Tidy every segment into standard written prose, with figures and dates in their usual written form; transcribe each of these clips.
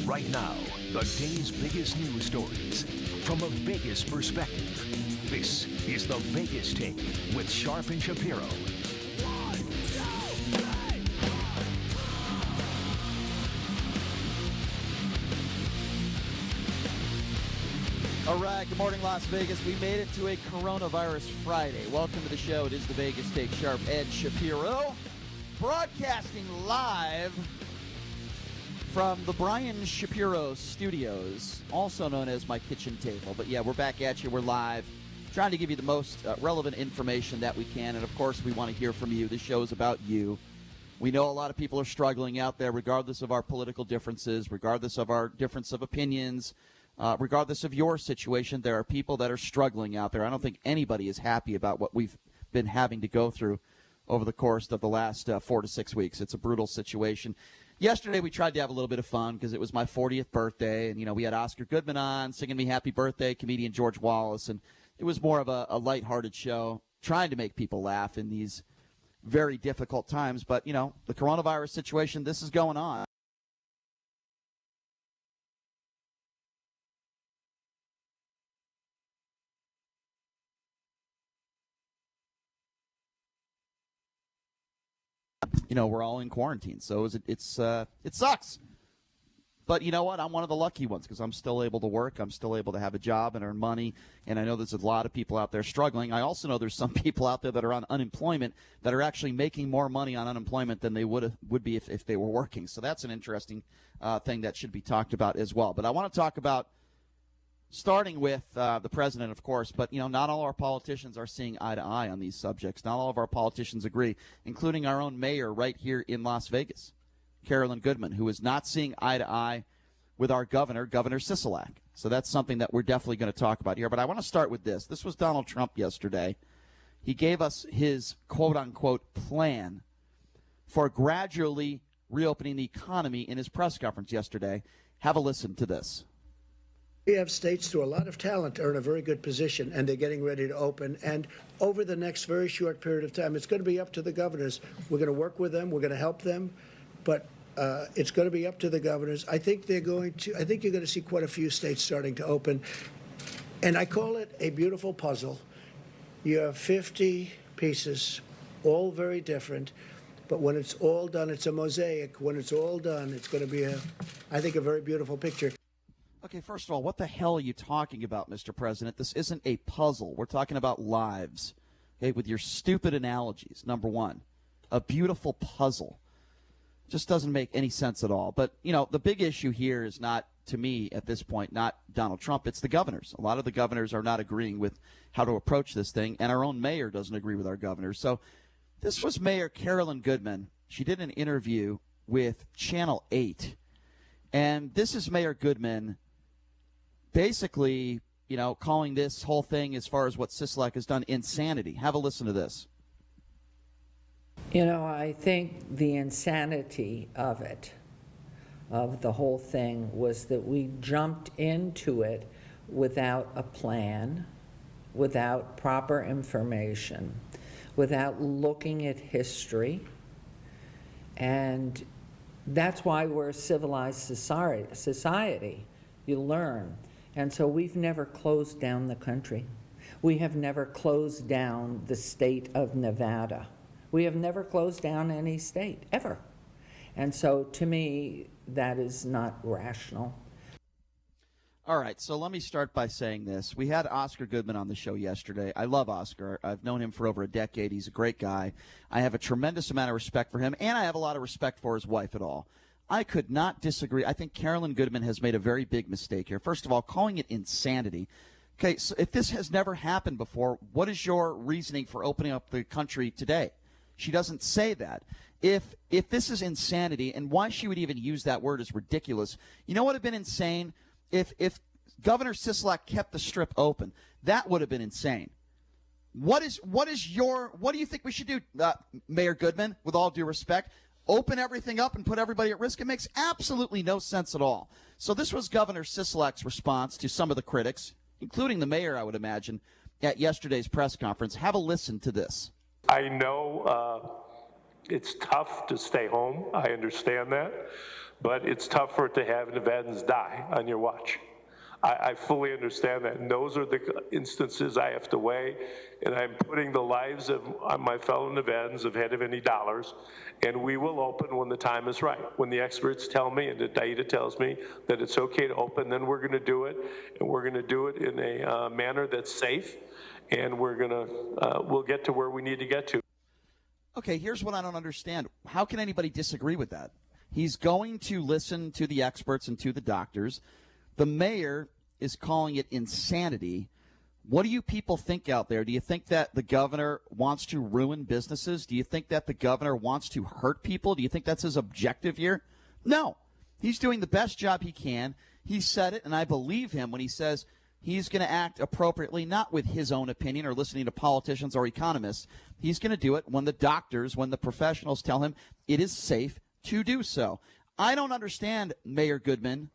Right now, the day's biggest news stories from a Vegas perspective. This is the Vegas Take with Sharp and Shapiro. All right, good morning, Las Vegas. We made it to a coronavirus Friday. Welcome to the show. It is the Vegas Take. Sharp Ed Shapiro, broadcasting live from the Brian Shapiro Studios, also known as my kitchen table. But yeah, we're back at you. We're live, trying to give you the most relevant information that we can. And of course, we want to hear from you. This show is about you. We know a lot of people are struggling out there, regardless of our political differences, regardless of our difference of opinions, regardless of your situation. There are people that are struggling out there. I don't think anybody is happy about what we've been having to go through over the course of the last 4 to 6 weeks. It's a brutal situation. Yesterday, we tried to have a little bit of fun because it was my 40th birthday, and, you know, we had Oscar Goodman on singing me happy birthday, comedian George Wallace, and it was more of a lighthearted show, trying to make people laugh in these very difficult times. But, you know, the coronavirus situation, this is going on. You know, we're all in quarantine, so it sucks. But you know what? I'm one of the lucky ones because I'm still able to work. I'm still able to have a job and earn money. And I know there's a lot of people out there struggling. I also know there's some people out there that are on unemployment that are actually making more money on unemployment than they would be if they were working. So that's an interesting thing that should be talked about as well. But I want to talk about starting with the president, of course, but, you know, not all our politicians are seeing eye to eye on these subjects. Not all of our politicians agree, including our own mayor right here in Las Vegas, Carolyn Goodman, who is not seeing eye to eye with our governor, Governor Sisolak. So that's something that we're definitely going to talk about here. But I want to start with this. This was Donald Trump yesterday. He gave us his quote-unquote plan for gradually reopening the economy in his press conference yesterday. Have a listen to this. We have states through a lot of talent are in a very good position, and they're getting ready to open. And over the next very short period of time, it's going to be up to the governors. We're going to work with them. We're going to help them. But it's going to be up to the governors. I think you're going to see quite a few states starting to open. And I call it a beautiful puzzle. You have 50 pieces, all very different. But when it's all done, it's a mosaic. When it's all done, it's going to be, I think, a very beautiful picture. Okay, first of all, what the hell are you talking about, Mr. President? This isn't a puzzle. We're talking about lives, okay, with your stupid analogies, number one. A beautiful puzzle. Just doesn't make any sense at all. But, you know, the big issue here is not, to me, at this point, not Donald Trump. It's the governors. A lot of the governors are not agreeing with how to approach this thing, and our own mayor doesn't agree with our governors. So this was Mayor Carolyn Goodman. She did an interview with Channel 8, and this is Mayor Goodman basically, you know, calling this whole thing, as far as what Sisolak has done, insanity. Have a listen to this. You know, I think the insanity of it, of the whole thing, was that we jumped into it without a plan, without proper information, without looking at history. And that's why we're a civilized society. You learn. And so we've never closed down the country. We have never closed down the state of Nevada. We have never closed down any state, ever. And so, to me, that is not rational. All right, so let me start by saying this. We had Oscar Goodman on the show yesterday. I love Oscar. I've known him for over a decade. He's a great guy. I have a tremendous amount of respect for him, and I have a lot of respect for his wife at all. I could not disagree. I think Carolyn Goodman has made a very big mistake here. First of all, calling it insanity. Okay, so if this has never happened before, what is your reasoning for opening up the country today? She doesn't say that. If this is insanity, and why she would even use that word is ridiculous. You know what would have been insane? If Governor Sisolak kept the Strip open, that would have been insane. What do you think we should do, Mayor Goodman, with all due respect? Open everything up and put everybody at risk? It makes absolutely no sense at all. So this was Governor Sisolak's response to some of the critics, including the mayor, I would imagine, at yesterday's press conference. Have a listen to this. I know It's tough to stay home. I understand that. But it's tough for it to have Nevadans die on your watch. I fully understand that. And those are the instances I have to weigh. And I'm putting the lives of my fellow Nevadans ahead of any dollars. And we will open when the time is right. When the experts tell me and the data tells me that it's okay to open, then we're going to do it. And we're going to do it in a manner that's safe. And we'll get to where we need to get to. Okay, here's what I don't understand. How can anybody disagree with that? He's going to listen to the experts and to the doctors. The mayor is calling it insanity. What do you people think out there? Do you think that the governor wants to ruin businesses? Do you think that the governor wants to hurt people? Do you think that's his objective here? No. He's doing the best job he can. He said it, and I believe him when he says he's going to act appropriately, not with his own opinion or listening to politicians or economists. He's going to do it when the doctors, when the professionals tell him it is safe to do so. I don't understand, Mayor Goodman,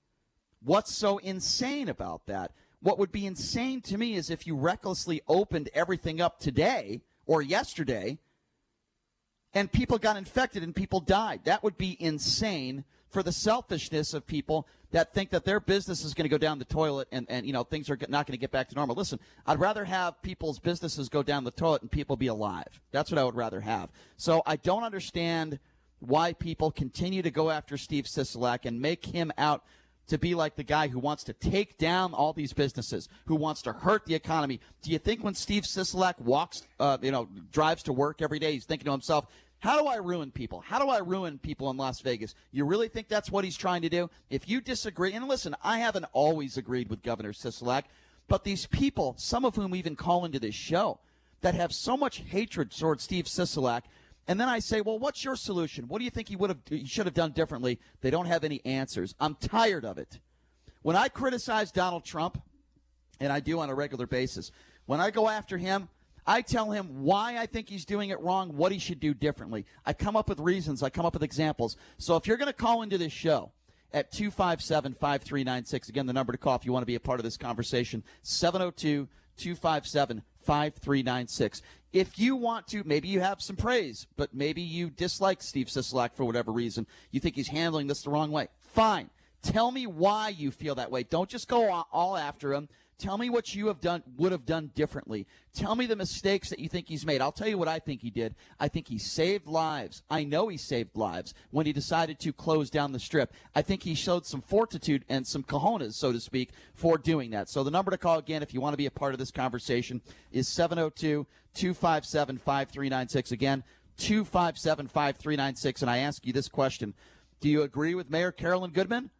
what's so insane about that. What would be insane to me is if you recklessly opened everything up today or yesterday and people got infected and people died. That would be insane for the selfishness of people that think that their business is going to go down the toilet and things are not going to get back to normal. Listen, I'd rather have people's businesses go down the toilet and people be alive. That's what I would rather have. So I don't understand why people continue to go after Steve Sisolak and make him out to be like the guy who wants to take down all these businesses, who wants to hurt the economy. Do you think when Steve Sisolak drives to work every day, he's thinking to himself, how do I ruin people? How do I ruin people in Las Vegas? You really think that's what he's trying to do? If you disagree, and listen, I haven't always agreed with Governor Sisolak, but these people, some of whom even call into this show, that have so much hatred towards Steve Sisolak, and then I say, well, what's your solution? What do you think he should have done differently? They don't have any answers. I'm tired of it. When I criticize Donald Trump, and I do on a regular basis, when I go after him, I tell him why I think he's doing it wrong, what he should do differently. I come up with reasons. I come up with examples. So if you're going to call into this show at 257-5396, again, the number to call if you want to be a part of this conversation, 702-257-5396. If you want to, maybe you have some praise, but maybe you dislike Steve Sisolak for whatever reason. You think he's handling this the wrong way. Fine. Tell me why you feel that way. Don't just go all after him. Tell me what you would have done differently. Tell me the mistakes that you think he's made. I'll tell you what I think he did. I think he saved lives. I know he saved lives when he decided to close down the Strip. I think he showed some fortitude and some cojones, so to speak, for doing that. So the number to call again if you want to be a part of this conversation is 702-257-5396. Again, 257-5396. And I ask you this question. Do you agree with Mayor Carolyn Goodman?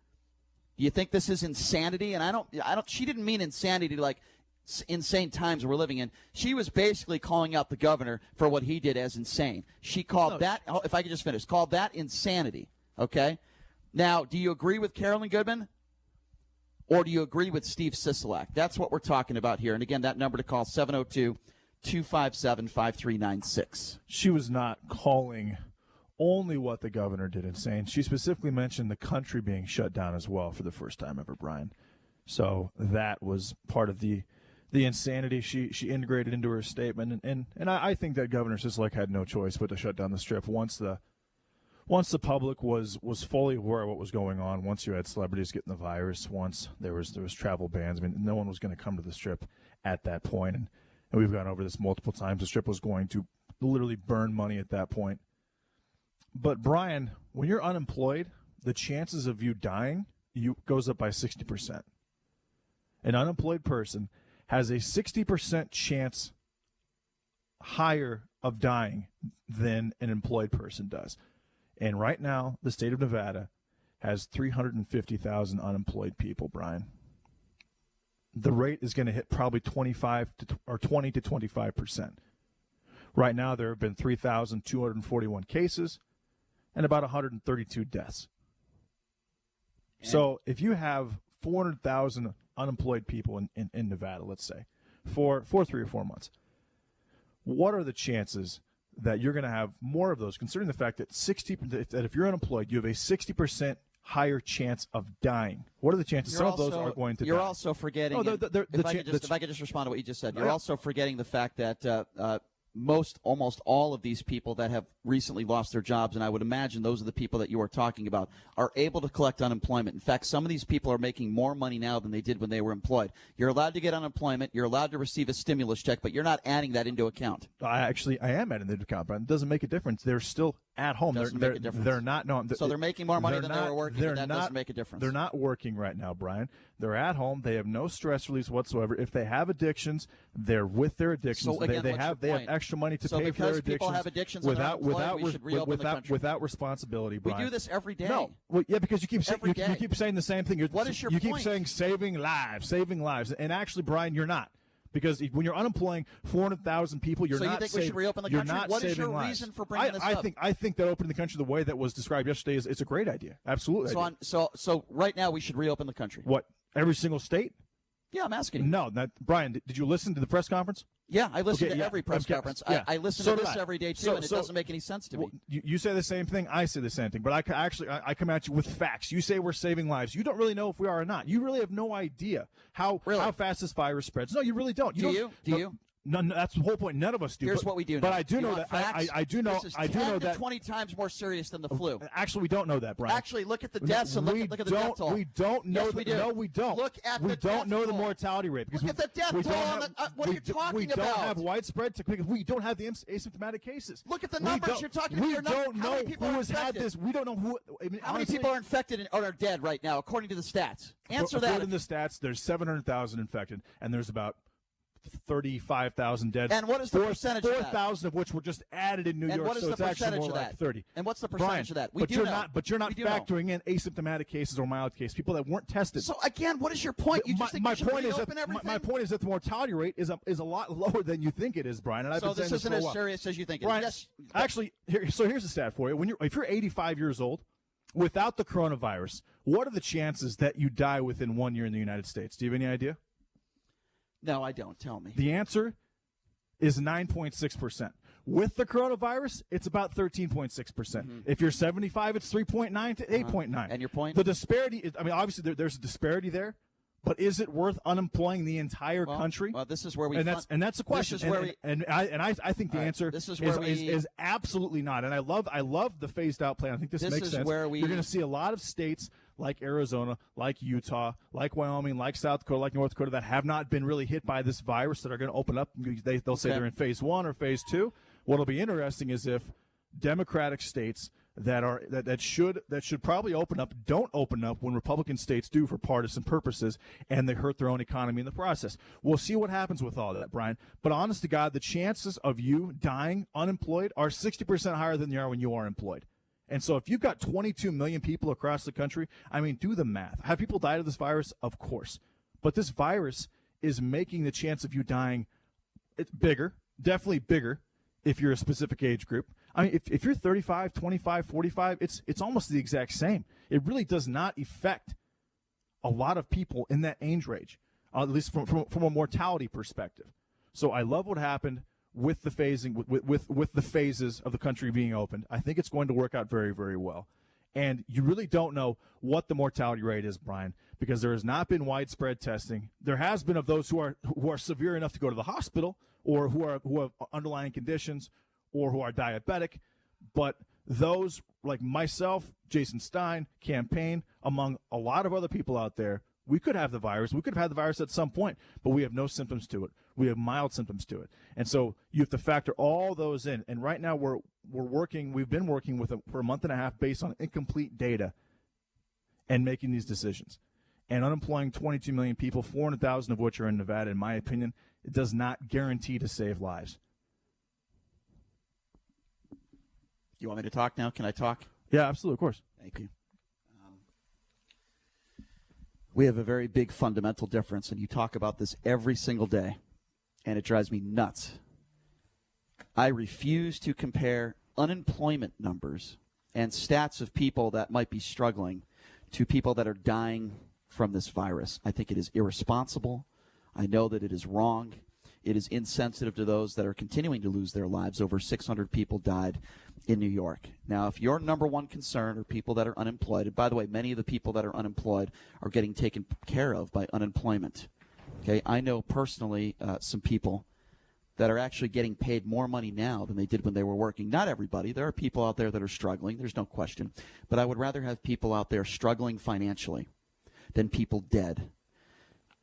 Do you think this is insanity? And I don't. She didn't mean insanity like insane times we're living in. She was basically calling out the governor for what he did as insane. She called that, if I could just finish, called that insanity. Okay? Now, do you agree with Carolyn Goodman? Or do you agree with Steve Sisolak? That's what we're talking about here. And again, that number to call, 702-257-5396. She was not calling only what the governor did insane. She specifically mentioned the country being shut down as well for the first time ever, Brian. So that was part of the insanity she integrated into her statement. And I think that Governor Sisolak had no choice but to shut down the Strip once the public was fully aware of what was going on, once you had celebrities getting the virus, once there was travel bans. I mean, no one was going to come to the Strip at that point. And we've gone over this multiple times. The Strip was going to literally burn money at that point. But, Brian, when you're unemployed, the chances of you dying goes up by 60%. An unemployed person has a 60% chance higher of dying than an employed person does. And right now, the state of Nevada has 350,000 unemployed people, Brian. The rate is going to hit probably 20 to 25%. Right now, there have been 3,241 cases and about 132 deaths. So if you have 400,000 unemployed people in Nevada, let's say, for 3 or 4 months, what are the chances that you're going to have more of those, considering the fact that if you're unemployed, you have a 60% higher chance of dying? What are the chances? Some of those are going to die. You're also forgetting, if I could just respond to what you just said, you're also forgetting the fact that almost all of these people that have recently lost their jobs, and I would imagine those are the people that you are talking about, are able to collect unemployment. In fact, some of these people are making more money now than they did when they were employed. You're allowed to get unemployment. You're allowed to receive a stimulus check, but you're not adding that into account. I am adding that into account, but it doesn't make a difference. They're still at home. Doesn't make a difference. They're not. No, so they're making more money than they were working, but that doesn't make a difference. They're not working right now, Brian. They're at home. They have no stress release whatsoever. If they have addictions, they're with their addictions. So again, they have extra money to pay for their addictions. So because people have addictions we should reopen the country. Without responsibility, Brian. We do this every day. No, well, yeah, because you keep saying the same thing. What is your you point? keep saying saving lives, and actually, Brian, you're not. Because when you're unemploying 400,000 people, you're not. So you think we should reopen the country? What is your reason for bringing this up? I think that opening the country the way that was described yesterday it's a great idea. Absolutely. So right now we should reopen the country. What? Every single state? Yeah, I'm asking you. No, Brian. Did you listen to the press conference? Yeah, I listen to every press conference. Yeah. I listen to this every day too, and it doesn't make any sense to me. You say the same thing. I say the same thing, but I come at you with facts. You say we're saving lives. You don't really know if we are or not. You really have no idea how fast this virus spreads. No, you really don't. Do you? No, that's the whole point. None of us do. Here's what we do know. But I do know that. I do know. This is I do know that 20 times more serious than the flu. Actually, we don't know that, Brian. Actually, look at the deaths and look at the death toll. We don't know. Yes, we do. No, we don't. Look at we the don't know death the toll. mortality rate because look at the death toll. What are you talking about? We don't have widespread because we don't have the asymptomatic cases. Look at the numbers you're talking about. We don't know who has had this. We don't know who. How many people are infected and are dead right now, according to the stats? Answer that. According to the stats, there's 700,000 infected, and there's about 35,000 dead. And what is the percentage of that? 4,000 of which were just added in New York, what is so the it's actually percentage more of like that? 30. And what's the percentage of that? But you're not factoring in asymptomatic cases or mild cases, people that weren't tested. So again, what is your point? You just think we should reopen everything? My point is that the mortality rate is a lot lower than you think it is, Brian. And I've been saying this isn't for a while. as serious as you think it Brian, is. Yes. Actually, here's a stat for you. If you're 85 years old, without the coronavirus, what are the chances that you die within 1 year in the United States? Do you have any idea? No, I don't. Tell me. The answer is 9.6%. With the coronavirus, it's about 13.6%. Mm-hmm. If you're 75, it's 3.9 to 8.9. And your point? The disparity is, obviously there's a disparity there, but is it worth unemploying the entire country? Well, this is where we that's the question. I think the answer is absolutely not. And I love the phased out plan. I think this makes sense. You're going to see a lot of states like Arizona, like Utah, like Wyoming, like South Dakota, like North Dakota that have not been really hit by this virus that are going to open up. They'll say they're in phase 1 or phase 2. What'll be interesting is if Democratic states that should probably open up don't open up when Republican states do for partisan purposes, and they hurt their own economy in the process. We'll see what happens with all that, Brian. But honest to God, the chances of you dying unemployed are 60% higher than they are when you are employed. And so if you've got 22 million people across the country, do the math. Have people died of this virus? Of course. But this virus is making the chance of you dying bigger, definitely bigger if you're a specific age group. If you're 35, 25, 45, it's almost the exact same. It really does not affect a lot of people in that age range, at least from a mortality perspective. So I love what happened with the phasing, with the phases of the country being opened. I think it's going to work out very, very well. And you really don't know what the mortality rate is, Brian, because there has not been widespread testing. There has been of those who are severe enough to go to the hospital, or who have underlying conditions, or who are diabetic. But those like myself, Jason Stein, Campaign, among a lot of other people out there, we could have the virus. We could have had the virus at some point, but we have no symptoms to it. We have mild symptoms to it. And so you have to factor all those in. And right now we've been working for a month and a half based on incomplete data and making these decisions. And unemploying 22 million people, 400,000 of which are in Nevada, in my opinion, it does not guarantee to save lives. You want me to talk now? Can I talk? Yeah, absolutely, of course. Thank you. We have a very big fundamental difference, and you talk about this every single day, and it drives me nuts. I refuse to compare unemployment numbers and stats of people that might be struggling to people that are dying from this virus. I think it is irresponsible. I know that it is wrong. It is insensitive to those that are continuing to lose their lives. Over 600 people died in New York. Now, if your number one concern are people that are unemployed, and by the way, many of the people that are unemployed are getting taken care of by unemployment. Okay, I know personally some people that are actually getting paid more money now than they did when they were working. Not everybody. There are people out there that are struggling. There's no question. But I would rather have people out there struggling financially than people dead.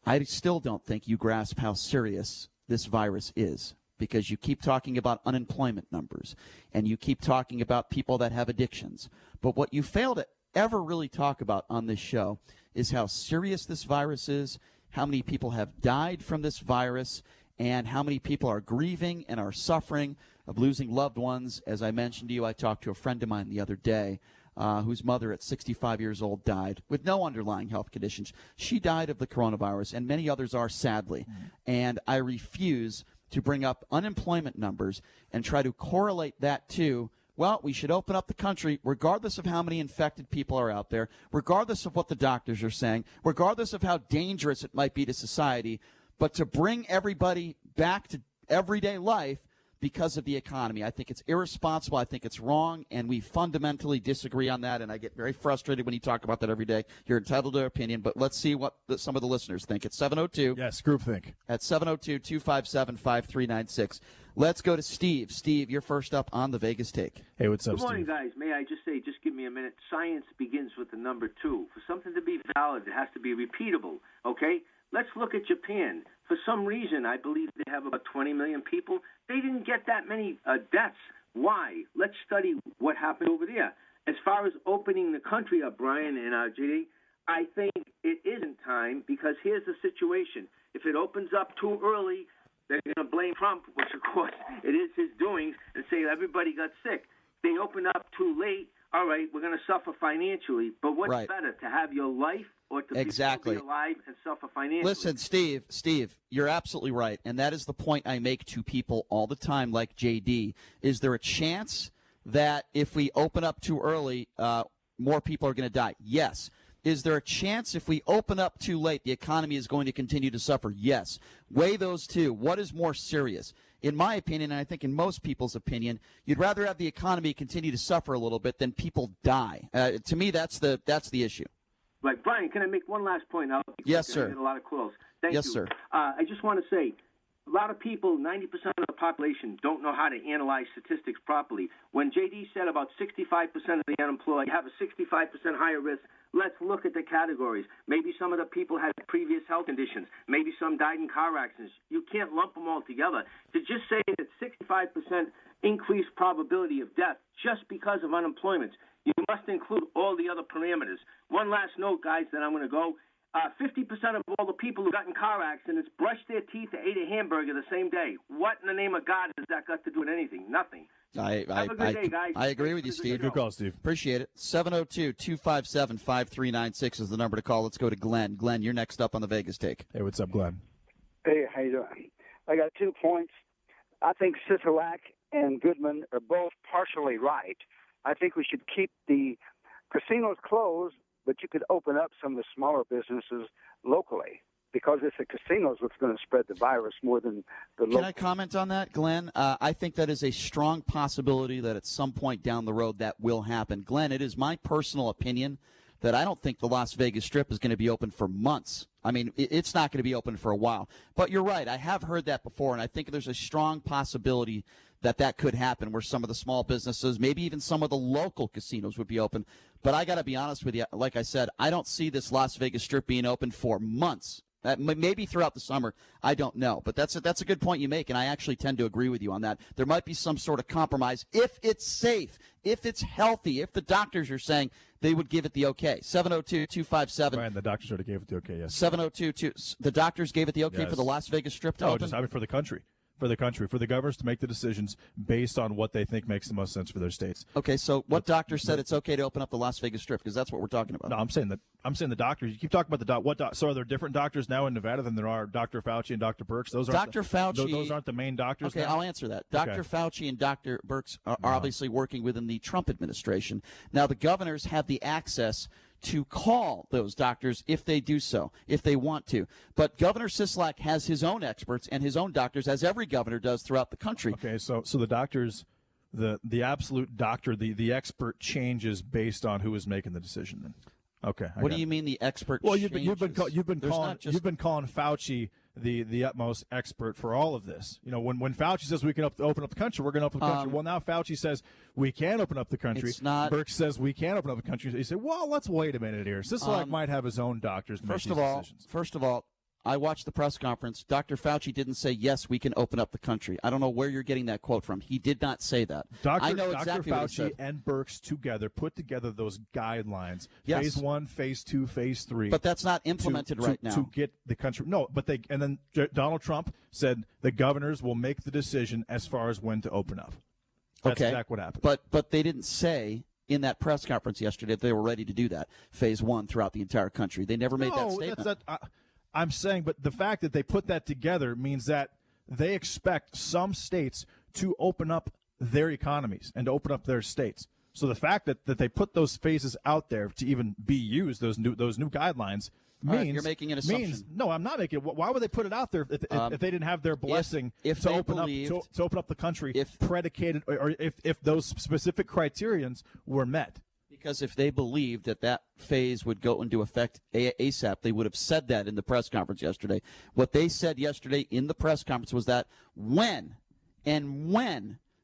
I still don't think you grasp how serious this virus is, because you keep talking about unemployment numbers and you keep talking about people that have addictions. But what you fail to ever really talk about on this show is how serious this virus is, how many people have died from this virus, and how many people are grieving and are suffering of losing loved ones. As I mentioned to you, I talked to a friend of mine the other day whose mother at 65 years old died with no underlying health conditions. She died of the coronavirus, and many others are, sadly. And I refuse to bring up unemployment numbers and try to correlate that to, well, we should open up the country regardless of how many infected people are out there, regardless of what the doctors are saying, regardless of how dangerous it might be to society, but to bring everybody back to everyday life because of the economy. I think it's irresponsible. I think it's wrong, and we fundamentally disagree on that, and I get very frustrated when you talk about that every day. You're entitled to your opinion, but let's see what some of the listeners think. It's 702. Yes, groupthink. At 702-257-5396. Let's go to Steve. Steve, you're first up on the Vegas Take. Hey, what's up, Good morning, Steve? guys. May I just say, just give me a minute. Science begins with the number 2. For something to be valid, it has to be repeatable, okay? Let's look at Japan. For some reason, I believe they have about 20 million people. They didn't get that many deaths. Why? Let's study what happened over there. As far as opening the country up, Brian and JD, I think it isn't time, because here's the situation. If it opens up too early, they're going to blame Trump, which, of course, it is his doings, and say everybody got sick. They open up too late. All right, we're going to suffer financially, but what's better, to have your life or to be alive and suffer financially? Listen, Steve, you're absolutely right, and that is the point I make to people all the time, like JD. Is there a chance that if we open up too early, more people are going to die? Yes. Is there a chance if we open up too late, the economy is going to continue to suffer? Yes. Weigh those two. What is more serious? In my opinion, and I think in most people's opinion, you'd rather have the economy continue to suffer a little bit than people die. To me, that's the issue. Right. Brian, can I make one last point? Yes, sir. I get a lot of calls. Thank you. Yes, sir. I just want to say, a lot of people, 90% of the population, don't know how to analyze statistics properly. When JD said about 65% of the unemployed have a 65% higher risk, let's look at the categories. Maybe some of the people had previous health conditions. Maybe some died in car accidents. You can't lump them all together. To just say that 65% increased probability of death just because of unemployment, you must include all the other parameters. One last note, guys, then I'm going to go. 50% of all the people who got in car accidents brushed their teeth and ate a hamburger the same day. What in the name of God has that got to do with anything? Nothing. Have a good day, guys. I agree with you, Steve. Good call, Steve. Appreciate it. 702-257-5396 is the number to call. Let's go to Glenn. Glenn, you're next up on the Vegas Take. Hey, what's up, Glenn? Hey, how you doing? I got 2 points. I think Sisolak and Goodman are both partially right. I think we should keep the casinos closed, but you could open up some of the smaller businesses locally, because it's the casinos that's going to spread the virus more than the local. Can I comment on that, Glenn? I think that is a strong possibility that at some point down the road that will happen. Glenn, it is my personal opinion that I don't think the Las Vegas Strip is going to be open for months. I mean, it's not going to be open for a while. But you're right. I have heard that before, and I think there's a strong possibility that could happen, where some of the small businesses, maybe even some of the local casinos would be open. But I got to be honest with you. Like I said, I don't see this Las Vegas Strip being open for months. Maybe throughout the summer. I don't know. But that's a good point you make, and I actually tend to agree with you on that. There might be some sort of compromise if it's safe, if it's healthy, if the doctors are saying they would give it the okay. 702-257. Brian, the doctors already gave it the okay, yes. 702, the doctors gave it the okay for the Las Vegas Strip to open? For the country. For the governors to make the decisions based on what they think makes the most sense for their states. Okay, so what doctor said it's okay to open up the Las Vegas Strip? Because that's what we're talking about. No, I'm saying the doctors. You keep talking about so are there different doctors now in Nevada than there are Dr. Fauci and Dr. Birx? Those aren't the main doctors. Okay, now? I'll answer that. Dr. Fauci and Dr. Birx are obviously working within the Trump administration. Now the governors have the access to call those doctors if they do so, if they want to. But Governor Sisolak has his own experts and his own doctors, as every governor does throughout the country. Okay, so the doctors, the absolute doctor, the expert changes based on who is making the decision. Then, okay. What do you mean the expert? Well, you've been calling Fauci the utmost expert for all of this. You know, when Fauci says we can open up the country, we're going to open up the country. Well, now Fauci says we can't open up the country. It's not. Birx says we can't open up the country. So you say, well, let's wait a minute here. Sisolak might have his own doctors to make these decisions. First of all, I watched the press conference. Dr. Fauci didn't say, yes, we can open up the country. I don't know where you're getting that quote from. He did not say that. I know exactly Dr. what he Fauci said. and Birx together put together those guidelines. Yes. Phase 1, Phase 2, Phase 3. But that's not implemented right now. To get the country. No, but and then Donald Trump said the governors will make the decision as far as when to open up. That's exactly what happened. But they didn't say in that press conference yesterday that they were ready to do that, Phase 1 throughout the entire country. They never made that statement. I'm saying, but the fact that they put that together means that they expect some states to open up their economies and to open up their states. So the fact that they put those phases out there to even be used, those new guidelines, means you're making an assumption. No, I'm not making it. Why would they put it out there if they didn't have their blessing to open up the country, predicated or if those specific criterions were met? Because if they believed that phase would go into effect ASAP, they would have said that in the press conference yesterday. What they said yesterday in the press conference was that when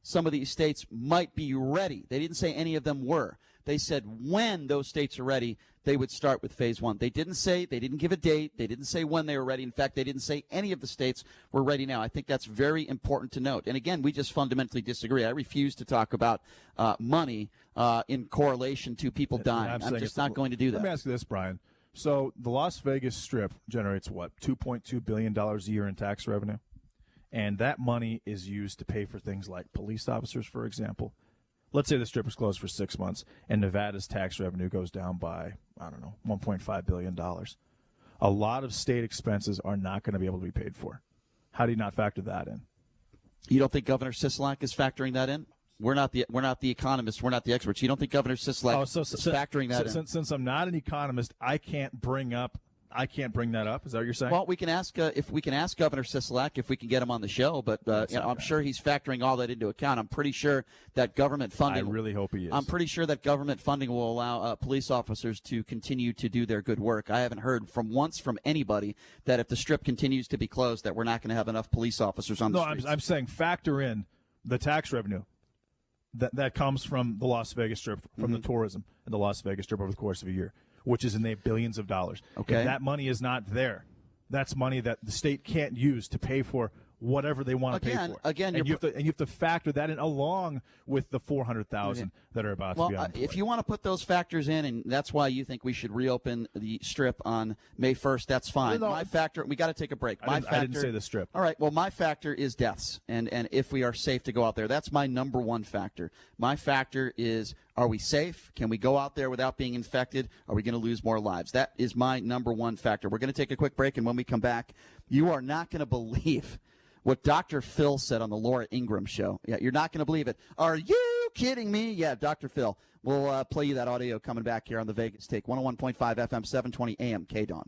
some of these states might be ready. They didn't say any of them were. They said when those states are ready, they would start with Phase 1. They didn't give a date. They didn't say when they were ready. In fact, they didn't say any of the states were ready now. I think that's very important to note. And again, we just fundamentally disagree. I refuse to talk about money in correlation to people dying. I'm just not going to do that. Let me ask you this, Brian. So the Las Vegas Strip generates what, $2.2 billion a year in tax revenue? And that money is used to pay for things like police officers, for example. Let's say the Strip is closed for 6 months and Nevada's tax revenue goes down by, I don't know, $1.5 billion. A lot of state expenses are not going to be able to be paid for. How do you not factor that in? You don't think Governor Sisolak is factoring that in? We're not the economists. We're not the experts. You don't think Governor Sisolak is factoring that in? Since I'm not an economist, I can't bring that up. Is that what you're saying? Well, we can ask if we can ask Governor Sisolak if we can get him on the show, but I'm sure he's factoring all that into account. I'm pretty sure that government funding. I really hope he is. I'm pretty sure that government funding will allow police officers to continue to do their good work. I haven't heard from anybody that if the Strip continues to be closed, that we're not going to have enough police officers on the streets. No, I'm saying factor in the tax revenue that comes from the Las Vegas Strip, from the tourism in the Las Vegas Strip over the course of a year, which is in the billions of dollars. Okay. If that money is not there, that's money that the state can't use to pay for whatever they want to pay for. And you have to factor that in along with the 400,000 that are about to be unemployed. If you want to put those factors in, and that's why you think we should reopen the Strip on May 1st, that's fine. My factor, we got to take a break. I didn't say the Strip. All right, well, my factor is deaths, and if we are safe to go out there. That's my number one factor. My factor is, are we safe? Can we go out there without being infected? Are we going to lose more lives? That is my number one factor. We're going to take a quick break, and when we come back, you are not going to believe what Dr. Phil said on the Laura Ingraham show. Yeah, you're not going to believe it. Are you kidding me? Yeah, Dr. Phil. We'll play you that audio coming back here on the Vegas Take. 101.5 FM, 720 AM, KDAWN.